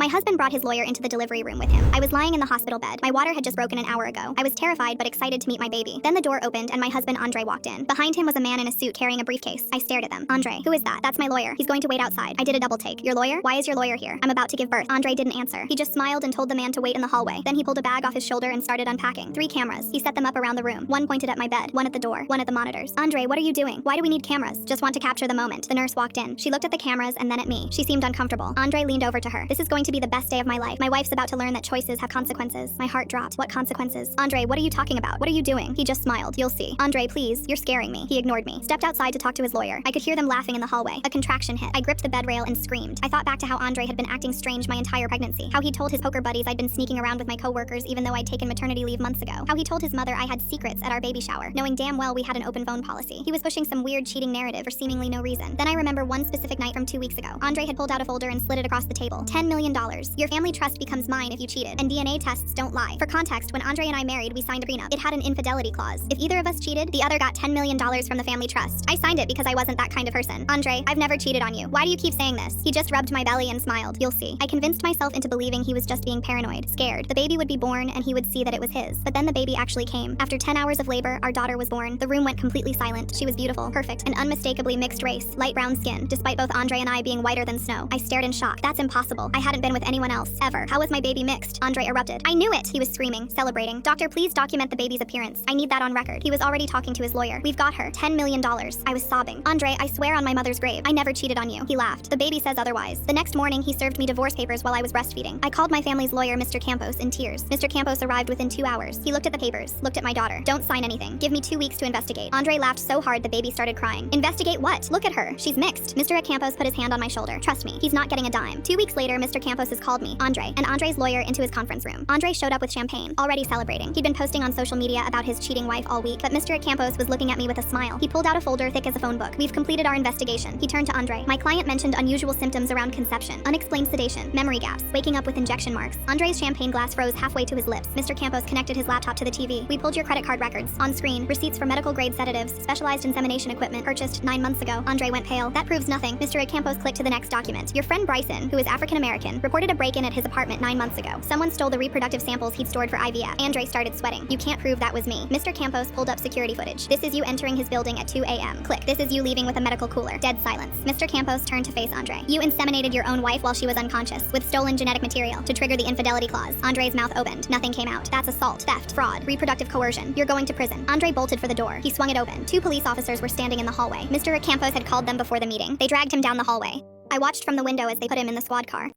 My husband brought his lawyer into the delivery room with him. I was lying in the hospital bed. My water had just broken an hour ago. I was terrified but excited to meet my baby. Then the door opened and my husband Andre walked in. Behind him was a man in a suit carrying a briefcase. I stared at them. Andre, who is that? That's my lawyer. He's going to wait outside. I did a double take. Your lawyer? Why is your lawyer here? I'm about to give birth. Andre didn't answer. He just smiled and told the man to wait in the hallway. Then he pulled a bag off his shoulder and started unpacking. 3 cameras. He set them up around the room. One pointed at my bed, one at the door, one at the monitors. Andre, what are you doing? Why do we need cameras? Just want to capture the moment. The nurse walked in. She looked at the cameras and then at me. She seemed uncomfortable. Andre leaned over to her. This is going to be the best day of my life. My wife's about to learn that choices have consequences. My heart dropped. What consequences? Andre, what are you talking about? What are you doing? He just smiled. You'll see. Andre, please. You're scaring me. He ignored me. Stepped outside to talk to his lawyer. I could hear them laughing in the hallway. A contraction hit. I gripped the bed rail and screamed. I thought back to how Andre had been acting strange my entire pregnancy. How he told his poker buddies I'd been sneaking around with my coworkers even though I'd taken maternity leave months ago. How he told his mother I had secrets at our baby shower, knowing damn well we had an open phone policy. He was pushing some weird cheating narrative for seemingly no reason. Then I remember one specific night from 2 weeks ago. Andre had pulled out a folder and slid it across the table. $10 million. Your family trust becomes mine if you cheated, and DNA tests don't lie. For context, when Andre and I married, we signed a prenup. It had an infidelity clause. If either of us cheated, the other got $10 million from the family trust. I signed it because I wasn't that kind of person. Andre, I've never cheated on you. Why do you keep saying this? He just rubbed my belly and smiled. You'll see. I convinced myself into believing he was just being paranoid, scared. The baby would be born and he would see that it was his. But then the baby actually came. After 10 hours of labor, our daughter was born. The room went completely silent. She was beautiful, perfect, and unmistakably mixed race, light brown skin, despite both Andre and I being whiter than snow. I stared in shock. That's impossible. I hadn't been with anyone else, ever. How was my baby mixed? Andre erupted. I knew it! He was screaming, celebrating. Doctor, please document the baby's appearance. I need that on record. He was already talking to his lawyer. We've got her. $10 million. I was sobbing. Andre, I swear on my mother's grave, I never cheated on you. He laughed. The baby says otherwise. The next morning, he served me divorce papers while I was breastfeeding. I called my family's lawyer, Mr. Campos, in tears. Mr. Campos arrived within 2 hours. He looked at the papers, looked at my daughter. Don't sign anything. Give me 2 weeks to investigate. Andre laughed so hard the baby started crying. Investigate what? Look at her. She's mixed. Mr. Campos put his hand on my shoulder. Trust me, he's not getting a dime. 2 weeks later, Mr. Campos has called me, Andre, and Andre's lawyer into his conference room. Andre showed up with champagne, already celebrating. He'd been posting on social media about his cheating wife all week, but Mr. Campos was looking at me with a smile. He pulled out a folder thick as a phone book. We've completed our investigation. He turned to Andre. My client mentioned unusual symptoms around conception, unexplained sedation, memory gaps, waking up with injection marks. Andre's champagne glass froze halfway to his lips. Mr. Campos connected his laptop to the TV. We pulled your credit card records. On screen, receipts for medical grade sedatives, specialized insemination equipment purchased 9 months ago. Andre went pale. That proves nothing. Mr. Campos clicked to the next document. Your friend Bryson, who is African American, reported a break-in at his apartment 9 months ago. Someone stole the reproductive samples he'd stored for IVF. Andre started sweating. You can't prove that was me. Mr. Campos pulled up security footage. This is you entering his building at 2 a.m. Click. This is you leaving with a medical cooler. Dead silence. Mr. Campos turned to face Andre. You inseminated your own wife while she was unconscious with stolen genetic material to trigger the infidelity clause. Andre's mouth opened. Nothing came out. That's assault, theft, fraud, reproductive coercion. You're going to prison. Andre bolted for the door. He swung it open. 2 police officers were standing in the hallway. Mr. Campos had called them before the meeting. They dragged him down the hallway. I watched from the window as they put him in the squad car.